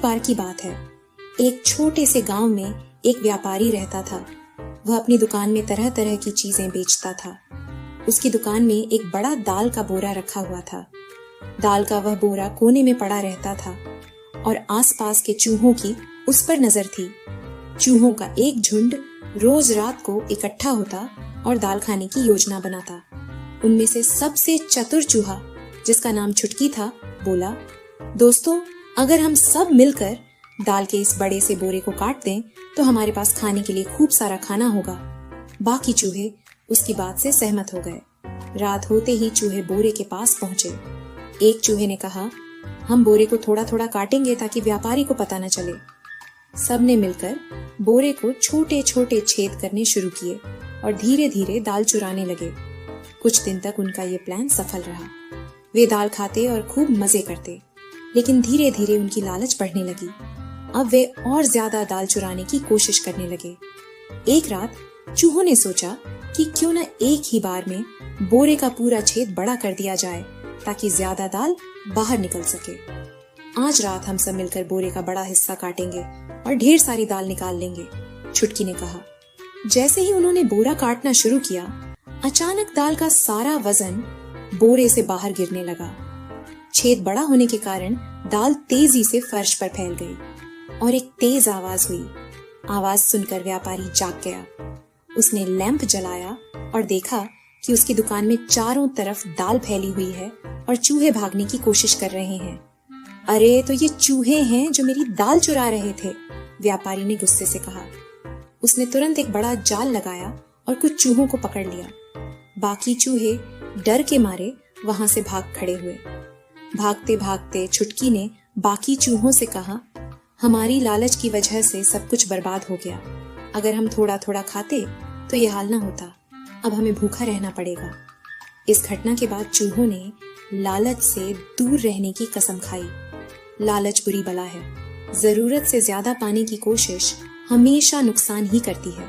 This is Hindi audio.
बार की बात है। एक छोटे से गांव में एक व्यापारी रहता था। वह अपनी दुकान में तरह तरह की चीजें बेचता था। उसकी दुकान में एक बड़ा दाल का बोरा रखा हुआ था। दाल का वह बोरा कोने में पड़ा रहता था और आसपास के चूहों की उस पर नजर थी। चूहों का एक झुंड रोज रात को इकट्ठा होता और दाल खाने की योजना बनाता। उनमें से सबसे चतुर चूहा, जिसका नाम छुटकी था, बोला, दोस्तों, अगर हम सब मिलकर दाल के इस बड़े से बोरे को काट दें तो हमारे पास खाने के लिए खूब सारा खाना होगा। बाकी चूहे उसकी बात से सहमत हो गए। रात होते ही चूहे बोरे के पास पहुंचे। एक चूहे ने कहा, हम बोरे को थोड़ा थोड़ा काटेंगे ताकि व्यापारी को पता न चले। सबने मिलकर बोरे को छोटे छोटे छेद करने शुरू किए और धीरे धीरे दाल चुराने लगे। कुछ दिन तक उनका ये प्लान सफल रहा। वे दाल खाते और खूब मजे करते, लेकिन धीरे धीरे उनकी लालच बढ़ने लगी। अब वे और ज्यादा दाल चुराने की कोशिश करने लगे। एक रात चूहों ने सोचा कि क्यों न एक ही बार में बोरे का पूरा छेद बड़ा कर दिया जाए ताकि ज्यादा दाल बाहर निकल सके। आज रात हम सब मिलकर बोरे का बड़ा हिस्सा काटेंगे और ढेर सारी दाल निकाल लेंगे, छुटकी ने कहा। जैसे ही उन्होंने बोरा काटना शुरू किया, अचानक दाल का सारा वजन बोरे से बाहर गिरने लगा। छेद बड़ा होने के कारण दाल तेजी से फर्श पर फैल गई और एक तेज आवाज हुई। आवाज सुनकर व्यापारी जाग गया। उसने लैंप जलाया और देखा कि उसकी दुकान में चारों तरफ दाल फैली हुई है और चूहे भागने की कोशिश कर रहे हैं। अरे, तो ये चूहे हैं जो मेरी दाल चुरा रहे थे, व्यापारी ने गुस्से से कहा। उसने तुरंत एक बड़ा जाल लगाया और कुछ चूहों को पकड़ लिया। बाकी चूहे डर के मारे वहां से भाग खड़े हुए। भागते भागते छुटकी ने बाकी चूहों से कहा, हमारी लालच की वजह से सब कुछ बर्बाद हो गया। अगर हम थोड़ा थोड़ा खाते तो ये हाल ना होता। अब हमें भूखा रहना पड़ेगा। इस घटना के बाद चूहों ने लालच से दूर रहने की कसम खाई। लालच बुरी बला है। जरूरत से ज्यादा पाने की कोशिश हमेशा नुकसान ही करती है।